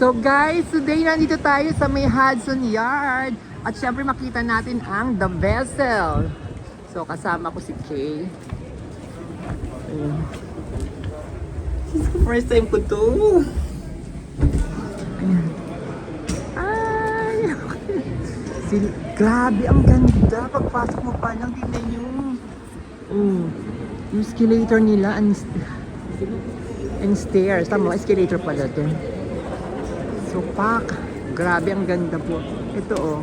So guys, today nandito tayo sa may Hudson Yard. At syempre makita natin ang The Vessel. So kasama ko si Kay. First time ko to. Ayan. Ay! Grabe, ang ganda. Pagpasok mo pa lang, tignan nyo. Yung escalator nila and stairs. Tama, escalator pala to. So, grabe, ang ganda po. Ito, oh.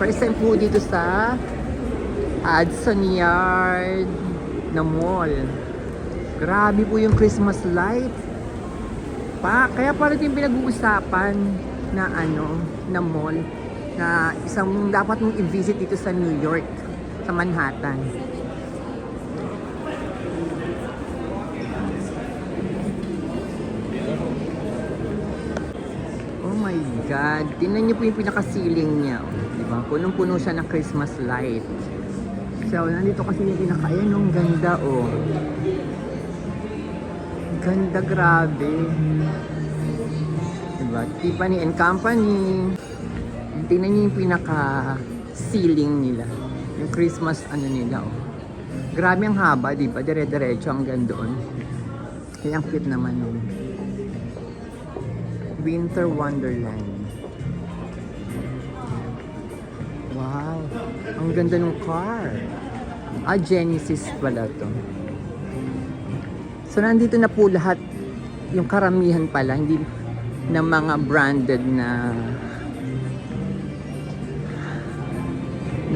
First time po dito sa Hudson Yard na mall. Grabe po yung Christmas light. Kaya pala yung pinag-uusapan na na mall na isang dapat mong i-visit dito sa New York, sa Manhattan. Oh my God! Tingnan niyo po yung pinaka-ceiling niya. Diba? Punong-puno siya ng Christmas light. So, nandito kasi yung pinaka-ayan. Ang ganda, oh. Ganda, grabe. Diba? Tiffany & Company. Tingnan niyo yung pinaka-ceiling nila. Yung Christmas nila, oh. Grabe ang haba, diba? Dire-diretso hanggang doon. Kaya ang cute naman, oh. Winter Wonderland. Wow! Ang ganda ng car. Genesis pala to. So, nandito na po lahat. Yung karamihan pala, hindi na mga branded na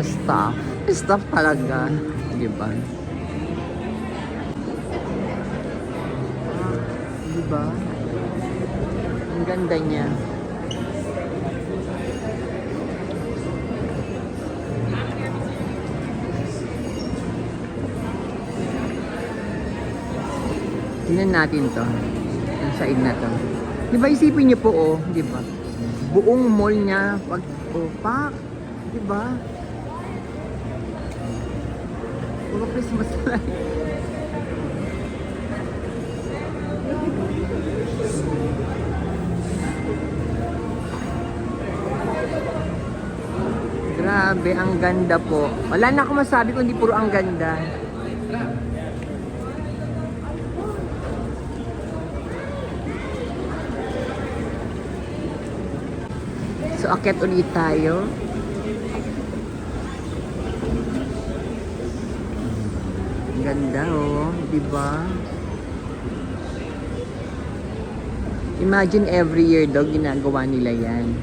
stuff. Stuff talaga. Diba? Diba? Ang ganda niya. Tingnan natin to. Ang side na to. Diba isipin niyo po, oh. Diba? Buong mall niya. Diba? Puro Christmas light. Grabe, ang ganda po. Wala na akong masabi kundi puro ang ganda. So, akit ulit tayo. Ang ganda, oh. Diba? Imagine every year daw ginagawa nila yan.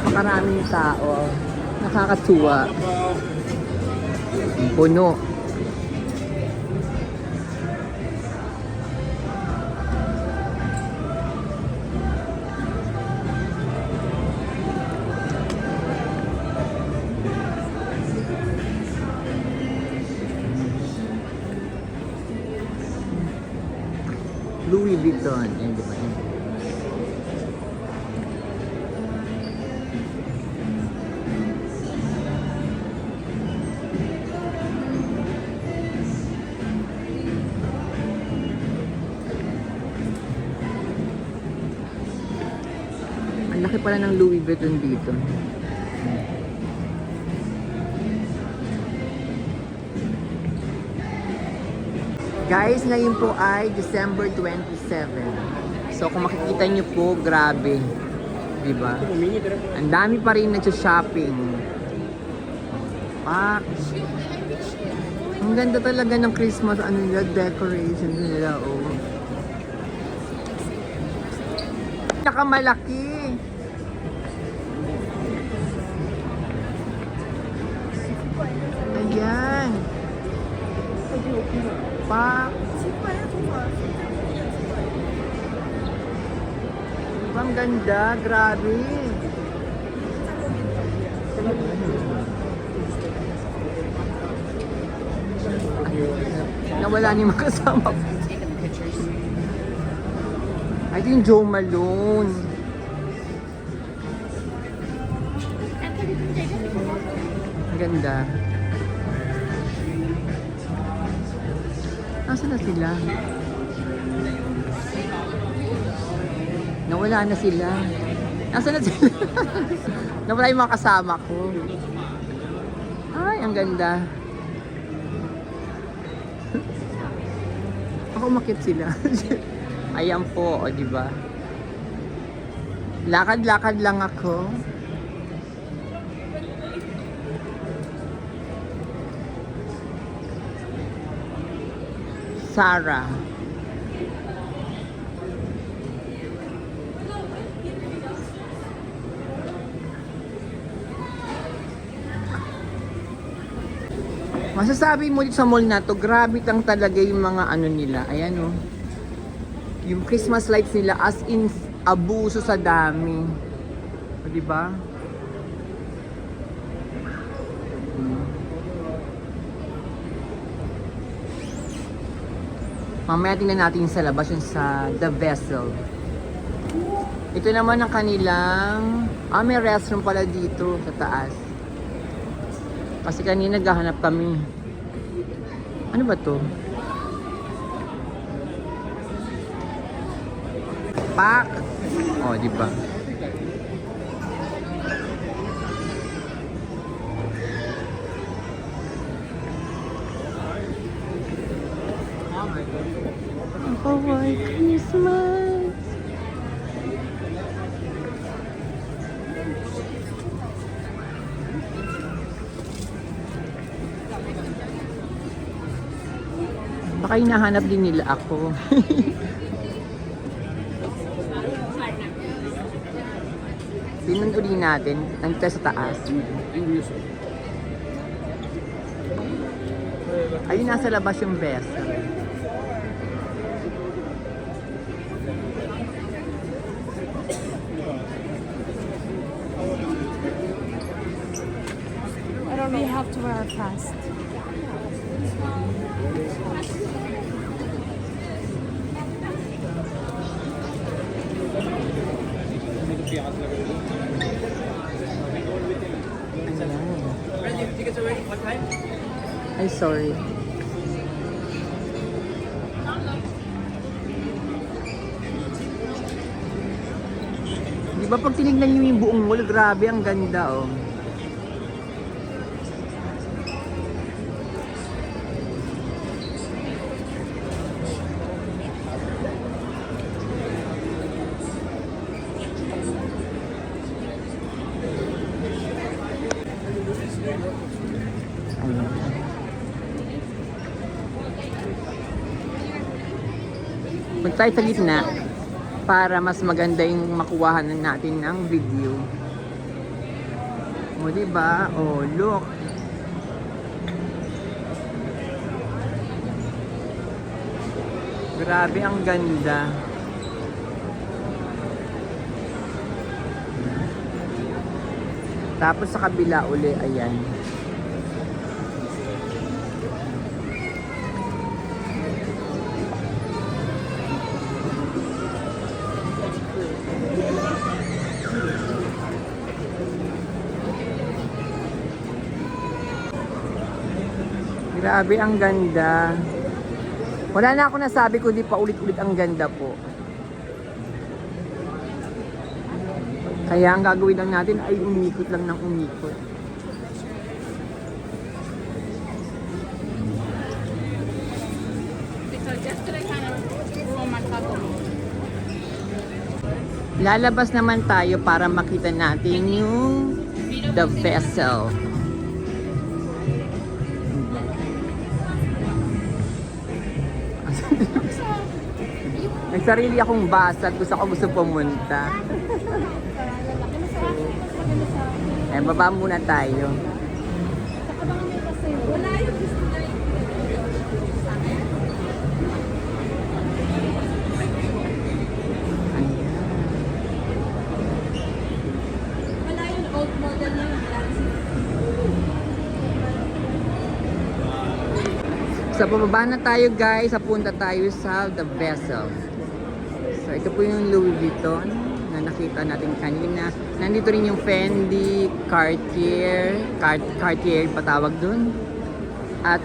Napakaraming tao. Nakakatuwa. Puno. Louis Vuitton. Ayan, diba? Ang laki pala ng Louis Vuitton dito. Guys, ngayon po ay December 27. So kung makikita nyo po, grabe. Diba? Ang dami pa rin nag-shopping. Ang ganda talaga ng Christmas nila, decoration nila, oh. Nakamalaki. Ayan. Ang ganda, grabe. nawala ni makasama ko. Ay, ito yung Joe Malone. Ang ganda. Nasaan na sila? Nawala na sila. Nasaan na sila? Nawala yung mga kasama ko. Ay, ang ganda. Ako umakyat sila. Ayan po, o diba? Lakad-lakad lang ako. Sarah. Masasabi mo dito sa mall na to, grabe lang talaga yung mga ano nila. Ayan o. Yung Christmas lights nila as in abuso sa dami. O diba? Mamaya tingnan natin sa labas yung sa The Vessel. Ito naman ang kanilang... may restroom pala dito sa taas. Kasi kanina naghahanap kami. Ano ba to? Pak! O, diba? Oh, White Christmas! Baka hinahanap din nila ako. Tingnan uli natin. Nandito sa taas. Ayun, nasa labas yung vessel. We have to wear fast. Ay, sorry. Di ba pag tinignan niyo yung buong mall, grabe, ang ganda, oh. Punta tayo sa gitna para mas maganda yung makuhahan natin ng video. O, diba? O, look. Grabe, ang ganda. Tapos sa kabila uli, ayan. Grabe, ang ganda. Wala na ako nasabi kundi pa ulit-ulit ang ganda po. Kaya ang gagawin lang natin ay umikot lang ng umikot. Lalabas naman tayo para makita natin yung The Vessel. Nagsarili akong basag, gusto pumunta. Eh, baba muna tayo. So, pababa na tayo guys. Papunta tayo sa The Vessel. So, ito po yung Louis Vuitton na nakita natin kanina. Nandito rin yung Fendi, Cartier, Cartier patawag dun. At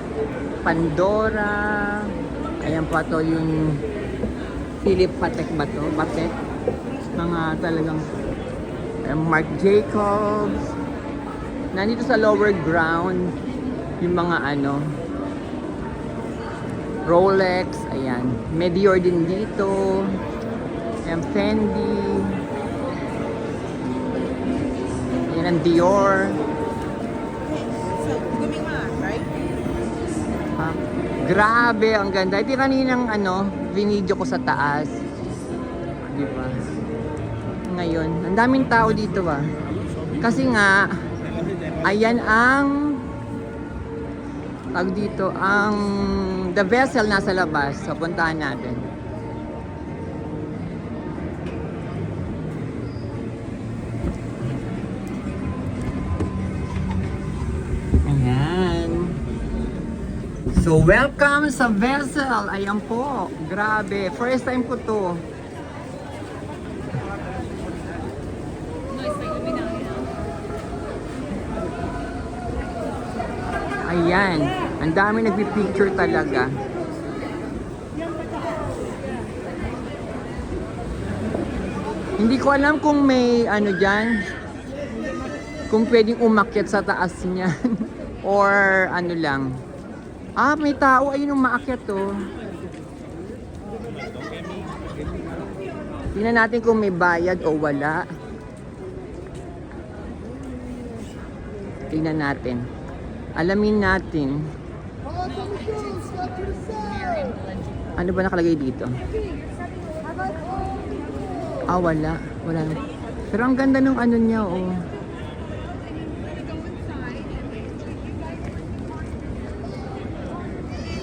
Pandora. Ayan po ito yung Philip Patek ba to? Patek. Mga talagang Marc Jacobs. Nandito sa lower ground yung mga Rolex, ayan. Medior din dito. Ayan, Fendi. Ayan ang Dior. Grabe, ang ganda. Ito yung kaninang binidyo ko sa taas. Di ba? Ngayon, ang daming tao dito Kasi nga, ayan ang dito, ang The Vessel nasa labas. So, puntahan natin. Ayan. So, welcome sa Vessel. Ayan po. Grabe. First time ko to. Ayan. Ang dami nagpipicture talaga. Hindi ko alam kung may dyan. Kung pwedeng umakyat sa taas niyan. Or lang. May tao. Ayun yung maakyat to. Tingnan natin kung may bayad o wala. Tingnan natin. Alamin natin. Ano ba nakalagay dito? Wala. Wala. Pero ang ganda ng niya,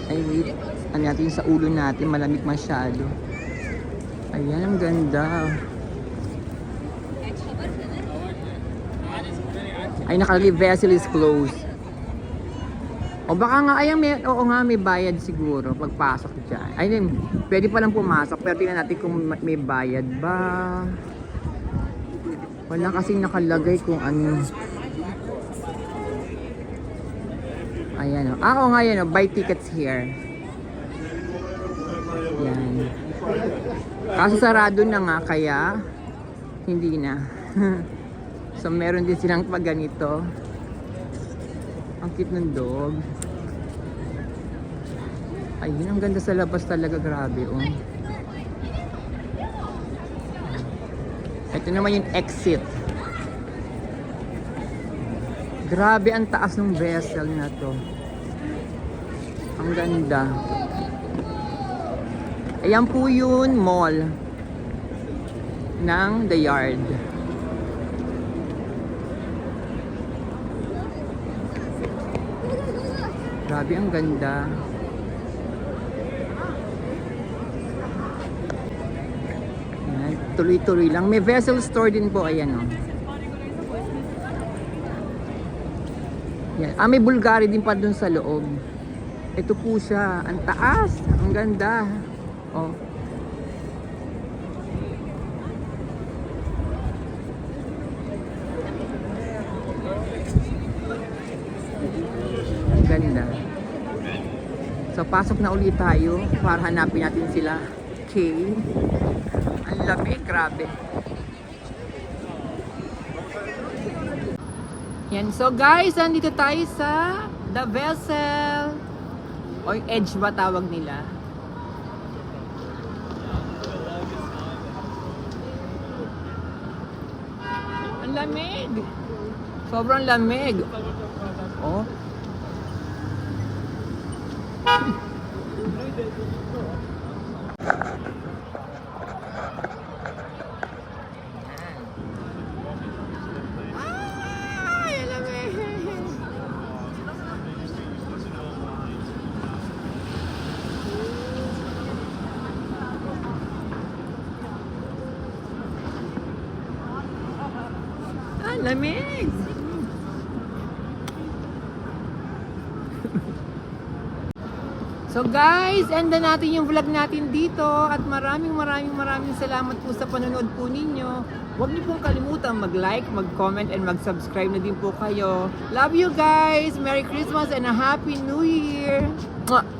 Ay, wait. Ano natin sa ulo natin, malamig masyado. Ayan, ang ganda. Ay, nakalagay, vessel is closed. O baka nga, ayan, may bayad siguro pagpasok dyan. Ay, pwede palang pumasok, pero tingnan natin kung may bayad ba. Wala kasing nakalagay kung ano. Ayan o. Oo nga yan o, buy tickets here. Yan. Kaso sarado na nga, kaya hindi na. So, meron din silang pag ganito. Ang cute ng dog. Ayun, ang ganda sa labas talaga. Grabe, Ito naman yung exit. Grabe, ang taas ng vessel na to. Ang ganda. Ayan po yun, mall ng The Yard. Grabe, ang ganda. Ayan, tuloy-tuloy lang. May vessel store din po. Ayan o. Yan. May Bulgari din pa dun sa loob. Ito po siya. Ang taas. Ang ganda. Oh. Ang ganda. So, pasok na ulit tayo para hanapin natin sila. Okay. Ang lamig. Grabe. Yan. So guys, nandito tayo sa The Vessel. O yung edge ba tawag nila? Ang lamig. Sobrang lamig. Oh. Lamig! So guys, end na natin yung vlog natin dito at maraming salamat po sa panonood po ninyo. Huwag niyo pong kalimutan mag-like, mag-comment, and mag-subscribe na din po kayo. Love you guys! Merry Christmas and a Happy New Year! Mwah!